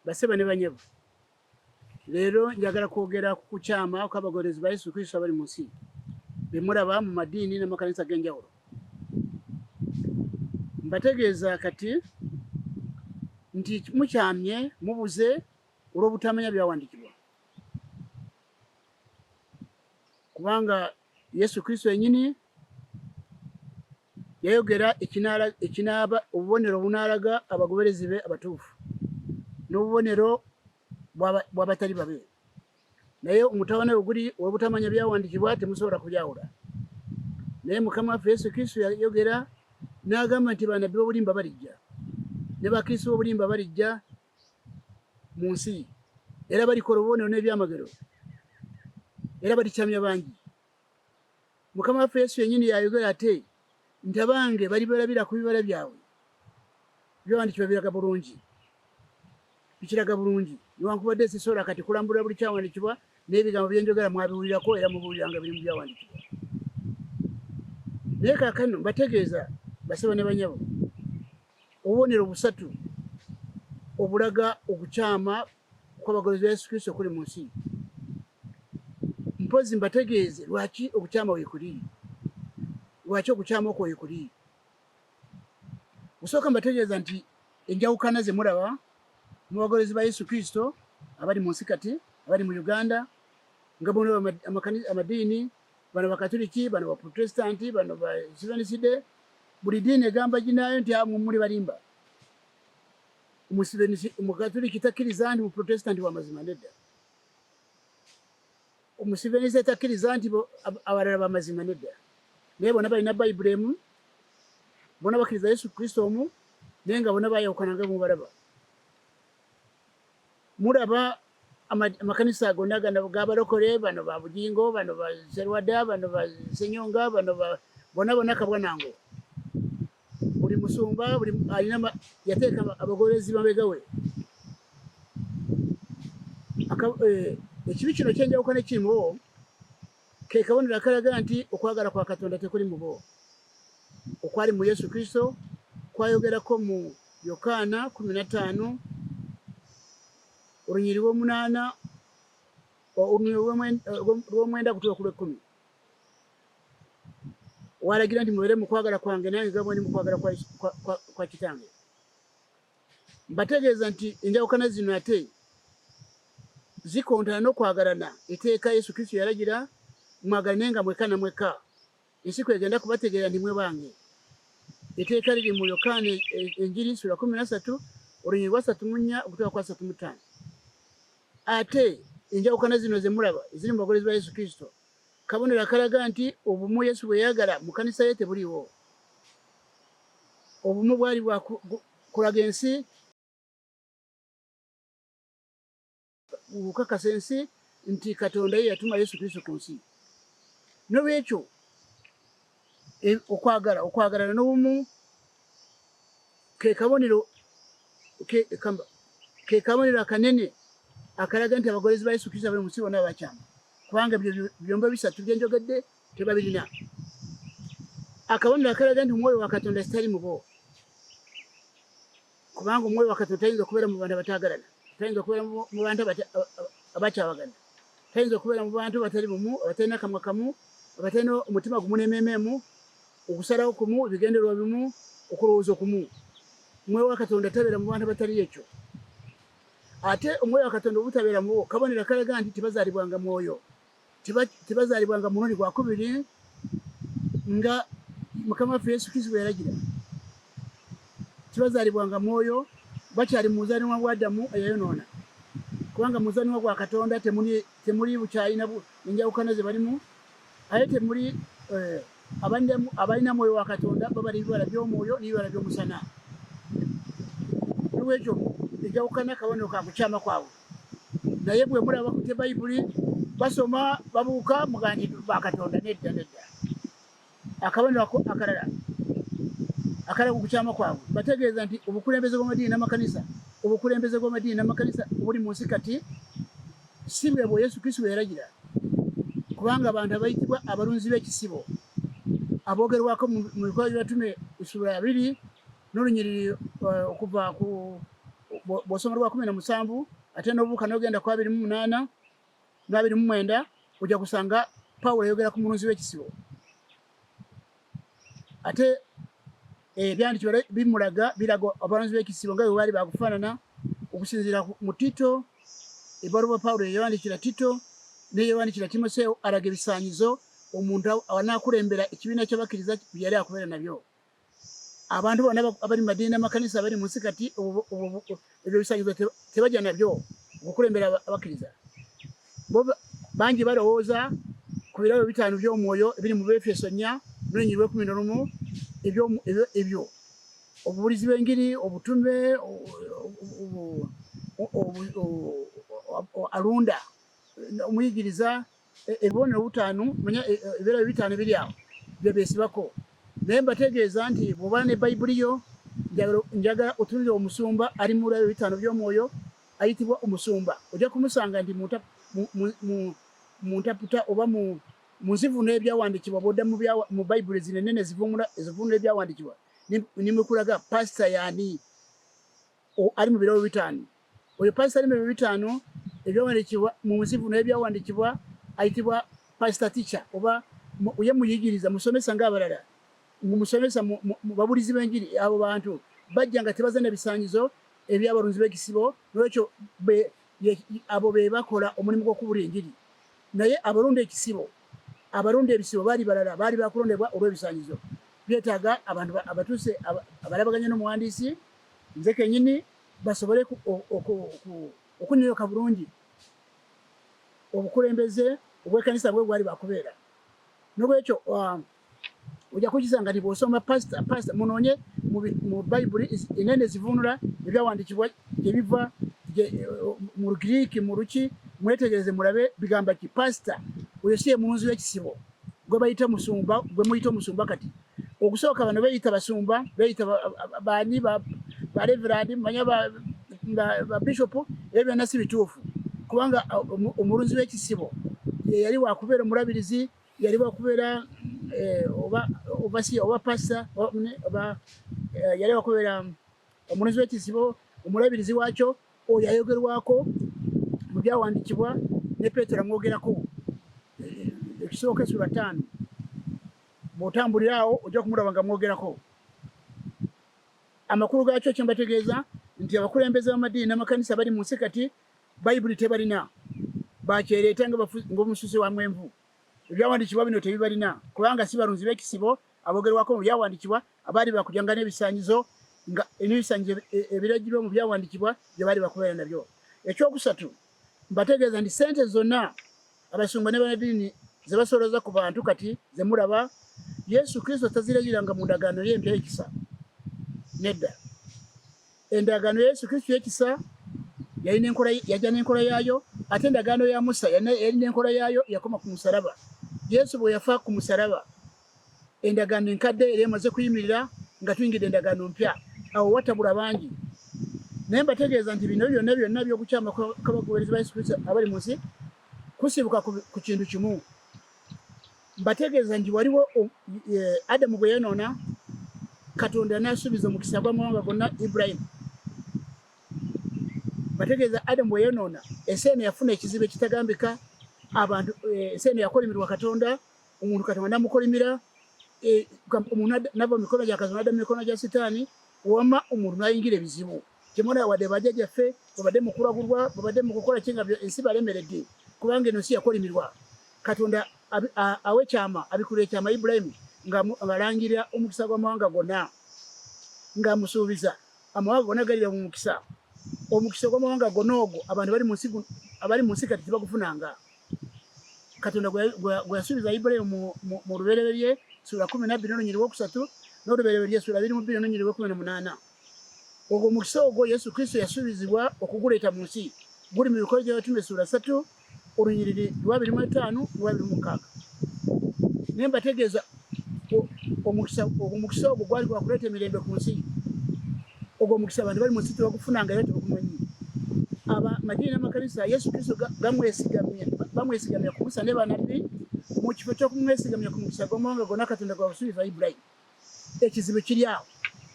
baseba ne banyevu rero njagala kwogera ku kukyama kw'abagolezi ba Yesu Kristo abali munsi bemuraba mu madini n'amakanisa g'enjawulo. Mbategeeza kati nti mukyamye mubuze olw'obutamanya byawandikibwa, kubanga Yesu Kristo yenyini yayogera ekinaaba obubonero bunaalaga abagoberezi be abatuufu n'obubonero bw'abatali babe, naye omutawana oguli olw'obutamanya byawandikibwa temusobola kubyawula. Naye Mukama waffe Yesu Kristo yayogera n'agamba nti bannabbi b'obulimba balijja ne bakristo b'obulimba balijja mu nsi era balikola obubonero n'ebyamagero era balikyamya bangi. Mukama waffe Yesu yennyini yayogera ate nti abange balibalabira ku bibala byabwe byawandikibwa biraga bulungi, bikiraga bulungi, newankubadde sisobola kati kulambula buli kyawandikibwa n'ebigambo bye njogera mwabiwulirako era mubuuliranga biri mu byawandikibwa. Naye kaakano mbategeeza baseba ne banyabo obubonero busatu obulaga okukyama kw'abagolozi ba Yesu Kristo kuli mu nsi. Mpozi mbategeeze lwaki okukyama weekuli, lwaki okukyama okwo weekuli. Busooka mbategeeza nti enjawukana ze mulaba mu bagolozi ba Yesu Kristo abali mu nsi kati, abali mu Uganda, nga bona amadiini, bano bakatoliki, bano baprotestanti, bano basibeniside, buli diini egamba ginaayo nti muli balimba. Omukatoliki takkiriza nti muprotestanti wa mazima, nedda. Omusibenisi takkiriza nti abalala ba mazima, nedda. Naye bonna balina bayibuli emu, bonna bakkiriza Yesu Kristo omu, naye nga bonna baayawukananga mubalaba. Mulaba amakanisa gonna g'abalokole, bano ba Bujingo, bano ba Serwada, bano ba Senyonga, bano bonna kabwanango. Buli musumba alina yateeka abagolezi mabega we. Ekibi kino kyenjawukana ekiri mu bo ke kabonero akalaga nti okwagala kwa Katonda tekuli mu bo, okwali mu Yesu Kristo kwayogerako mu Yokaana 15 olunyiri lw'omunaana lw'omwenda kutuuka ku lw'ekkumi. Walagira nti mubeere mu kwagala kwange nange nga bwe ndi mu kwagala kwa Kitange. Mbategeeza nti enjawukana zino ate zikontana n'okwagalana etteeka Yesu Kristo yalagira mwagalanenga mweka na mweka, ensi kwegenda kubategeera ndi mwe bange. Etteeka liri mu Yokaana enjiri sura 13 olunyiri lwa 34 okutuuka kwa 35. Ate enjawukana zino ze mulaba eziri mu bagolozi ba Yesu Kristo kabonero akalaga nti obumu Yesu bwe yagala mu kanisa ye tebuliwo. Obumu bwali bwa kulaga ensi, bukakasa ensi nti Katonda ye yatuma Yesu Kristo ku nsi. N'olwekyo okwagalana n'obumu ke kabonero akanene akalaga nti abagolezi ba Yesu Kristo bali mu nsi bonna bakyama, kubanga byombo bisatu bye njogedde tebabirina. Akabonero akalaga nti omwoyo wa Katonda sitali mu bo, kubanga omwoyo wa Katonda tayinza okubeera mu bantu abataagalana, tayinza okubeera mu bantu abakyawagana, tayinza okubeera mu bantu batali bumu, abatalina kamwa kamu, abatalina omutima gumu n'emmeeme, okusalawo kumu, ebigendererwa bimu, okulowooza okumu. Omwoyo wa Katonda tabeera mu bantu abatali ekyo. Ate omwoyo wa Katonda obutabeera mu bo kabonero akalaga nti tebazaalibwanga mwoyo, tebazaalibwanga mulundi gwa kubiri nga Mukama waffe Yesu Kristo bwe yalagira. Tebazaalibwanga mwoyo, bakyali mu buzaaliranwa bwa Adamu eyayonoona, kubanga mu buzaaliranwa bwa Katonda temuli bukyalina enjawukana ze balimu, ate temuli abalina mwoyo wa Katonda babali ebibala by'omwoyo n'ebibala by'omusana. N'olwekyo enjawukana kabonero ka kukyama kwabwe. Naye bwe mulaba ku Bayibuli basoma babuuka muganji ba Katonda, nedda. Akabonero akalala akalaga okukyama kwabwe bategeeza nti obukulembeze bw'amadiini n'amakanisa obuli mu nsi kati si bwe Yesu Kristo bwe yalagira, kubanga abantu abayitibwa abalunzi b'ekisibo aboogerwako mu Bikolwa by'Abatume sura 2 n'olunyiriri okuva ku bw'osoma lwa 17 ate n'obuuka n'ogenda ku 28 n'29 ojja kusanga Pawulo ayogera ku mulunzi w'ekisibo. Ate ebyandikibwa bimulaga biraga abalunzi b'ekisibo nga bwe baali bakufaanana okusinziira mu Tito, ebbaluwa Pawulo yawandikira Tito n'eyawandikira Timoseewo alaga ebisaanyizo omuntu anaakulembera ekibiina ky'abakkiriza yali akubeera nabyo. Abantu bonna abali mu madiini n'amakanisa abali mu nsi kati ebyo bisaanyizo tebajja nabyo okukulembera abakkiriza. Bo bangi balowooza ku birabo 5 by'omwoyo ebiri mu Efeso 4:11 ebyo obubulizi bw'engiri, obutume, alunda, omuyigiriza, ebibonero 5 manya ebirabo 5 biri awo bye beesibako. Naye mbategeeza nti bw'oba ne Bayibuli yo njagala otunulire omusumba ali mu birabo 5 by'omwoyo ayitibwa omusumba. Ojja kumusanga nti muntaputa oba mu nzivuno ebyawandiikibwa bw'odda mu Bayibuli zino ennene ezivunula ebyawandiikibwa nimukulaga pasita yaani ali mu birabo 5. Oyo pasita ali mu birabo 5 ebyawandiikibwa mu nzivuno ebyawandiikibwa ayitibwa pasita teacher oba ye muyigiriza musomesa ng'abalala. Mumusomesa mu babulizi b'enjiri abo bantu bajja nga tebazana bisaanyizo eby'abalunzi b'ekisibo, n'ekyo abo be bakola omulimu gw'okubula enjiri. Naye abalunda ekisibo, abalunda ebisibo baali balala, baali bakulondebwa olw'ebisaanyizo. Byetaaga abantu abatuuse abalabaganya n'omuwandiisi nze kennyini basobole okunyoyoka bulungi obukulembeze obw'ekkanisa bwe bwali bakubeera. N'olwekyo ojja kukisanga nti bw'osoma pasita munoonye mu Bayibuli ennene ezivunula ebyawandiikibwa gye biva mu Lugiriiki mu Luki, mwetegereze mulabe bigamba ki pasita oyo si ye mulunzi w'ekisibo gwe bayita musumba, gwe muyita omusumba. Kati okusooka bano beeyita basumba, beeyita baani ba reverandi manya ba bishopu, ebyo byonna si bituufu kubanga omulunzi w'ekisibo ye yali wakubeera omulabirizi, yali wakubeera oba pasita yali wakubeera omulunzi w'ekisibo, omulabirizi waakyo oyo ayogerwako mu byawandiikibwa ne Peetero amwogerako. Ekisooka Essula 5 bw'otambulira awo ojja kumulaba nga mwogerako. Amakulu gaakyo kye mbategeeza nti abakulembeze b'amadiini n'amakanisa bali mu nsi kati Bayibuli tebalina, bakyereeta ng'omususi wa mwenvu. Ebyawandiikibwa bino tebibalina kubanga si balunzi b'ekisibo aboogerwako mu byawandiikibwa abaali bakujjanga n'ebisaanyizo nga n'ebisaanyizo ebiragirwa mu byawandiikibwa bye baali bakubeera nabyo. Ekyokusatu mbategeeza nti ssente zonna abasumba ne bannaddiini ze basolooza ku bantu kati ze mulaba, Yesu Kristo taziragiranga mu ndagaano ye empya y'ekisa. Nedda. Endagaano ya Yesu Kristo y'ekisa yajja n'enkola yaayo, ate endagaano ya Musa yali n'enkola yaayo, yakoma ku musalaba. Yesu bwe yafa ku musalaba, endagaano enkadde yali emaze kuyimirira nga tuyingidde endagaano mpya. Awo watabula bangi. Naye mbategeeza nti bino byonna by'okukyama kw'abagoberezi ba Yesu Kristo abali mu nsi kusibuka ku kintu kimu. Mbategeeza nti waliwo Adamu bwe yonoona, Katonda n'asuubiza omukisa gw'amawanga gonna Ibulayimu. Mbategeeza Adamu bwe yonoona, ensi eno yafuna ekizibu ekitagambika. Abantu ensi eno yakolimirwa Katonda, omuntu Katonda namukolimira, omuntu nava mu mikono gya Katonda n'adda mu mikono gya Sitaani, wamma omuntu n'ayingira ebizibu. Kyemona wadde bajjajjaffe babadde mu kulagulwa, babadde mu kukola kinga ensi balemeredde kubanga eno nsi yakolimirwa. Katonda awe kyama abikulira ekyama Ibulayimu ng'alangirira omukisa gw'amawanga gonna, ng'amusuubiza amawanga gonna galira mu mukisa. Omukisa gw'amawanga gonna ogwo abantu abali mu nsi kati tebagufunanga. Katonda gwe yasuubiza Ibulayimu mu lubereberye Sura 12:3 n'olubereberye Sura 22:18. Ogwo omukisa ogwo Yesu Kristo yasuubizibwa okuguleeta mu nsi. Guli mu Bikolwa by'Abatume Sura 3 olunyiriri 2:5-2:6. Naye mbategeeza omukisa ogwo gwali gwakuleeta emirembe ku nsi. Ogwo omukisa abantu bali mu nsi tebagufunanga era tebagumanyi. Amadiini n'amakanisa Yesu Kristo bamwesigamya ku Musa ne bannabbi mu kifo ky'okumwesigamya ku mukisa gw'amawanga gonna Katonda gw'abasuubiza Ibulayimu. Ekizibu kiri awo.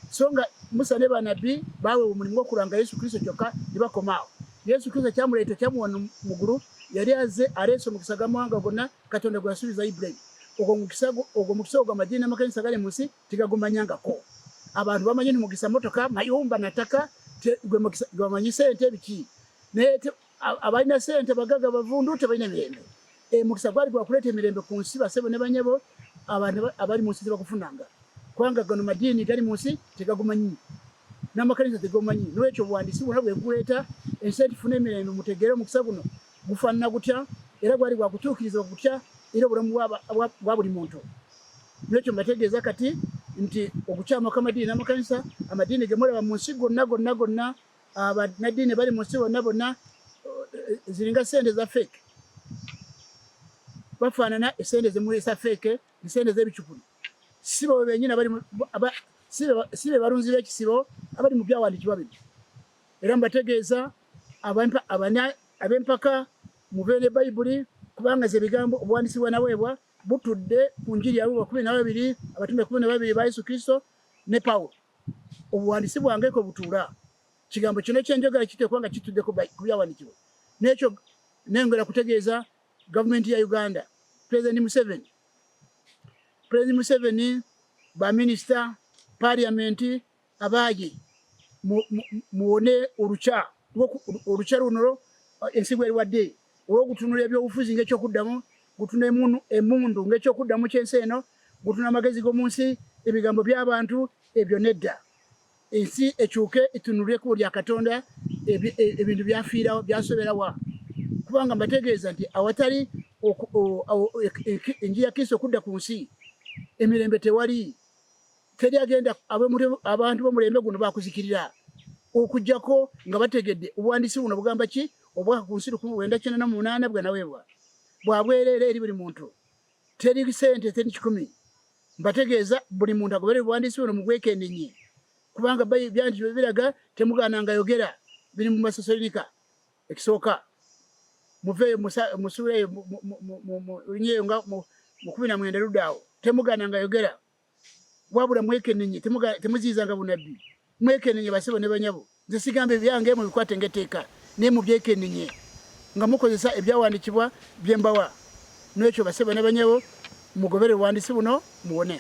So nga Musa ne banabi bawe umulimo kuranga Yesu Kristo kyoka nibakomao Yesu Kristo cyamureta cyamuwana muguru yari aze areso mukisaga mwanga gona katonda gwasubiza Ibrahim ugo mukisago amadini amakanisa gale musi tigagumanyanga ko abantu bamanye mugisa motoka mayumba nataka gwe manyise ente biki nete abaina sente bagaga bavundu tebaina mirembe mukisa gwali gwa kuleta mirembe ku nsi basebo ne banyebo abantu abali musi bakufunanga kwanga gano madini gali musi tegagumanyi n'amakanisa tegagumanyi n'ekyo bwandisi bwona bwe kuleta ensenti fune mirembe mutegere mukisa guno gufanana gutya era gwali gwa kutukiriza gutya era bulamu bwa buli muntu n'ekyo mbategeeza kati nti okukyama kamadini n'amakanisa amadini gemulaba mu nsi gonna abanadini bali mu nsi bonna ziringa sente za fake bafanana esente zimwe za fake esente z'ebichukuru sibo benyina bali sibe barunzi b'ekisibo abali mu byawandikibwa bino era mbategeeza abempaka mu bene Bayibuli kubanga ze bigambo obwandisibwa nawebwa butudde ku njiri ya Luka 12 abatume 12 ba Yesu Kristo ne Paulo obwandisi bwange ko butura kigambo kino kyenjogera kitekwanga kitudde ku byawandikibwa n'ekyo nengera kutegeeza government ya Uganda President Museveni ba minister parliament abaji muone urucha runo ensigwe wadde okutunula ebyo obufuzi ngekyo kuddamu gutuna emundu ngekyo kuddamu kyenseno gutuna magezi go munsi ebigambo by'abantu ebyo nedda ensi ekyuke itunulye ku lya Katonda ebintu byafiirawo byasoberawa kubanga mbategeeza nti awatali enji ya Kristo kudda ku nsi emirembe tewali teri agenda abantu bomulembe guno bakuzikirira okujjako nga bategedde obwandisi buno bugamba ki obwa ku nsi 1998 bwa nawebwa bwabwerere eri buli muntu teri sente teri 10 mbategeeza buli muntu agobere obwandisi buno mu weekendinyi kubanga bayi byandi biraga temugananga yogera biri mu masosolika ekisooka muve musure nyenga mu 19 rudawo temugananga yogera wabula mwekenenye temuzizanga bunabbi mwekenenye basebo ne banyabo nze sigambe byange mu bikwate ngeteeka ne mu byekenenye nga mukozesa ebyawandikibwa byembawa n'ekyo basebo ne banyabo mugobere wandisi buno muwone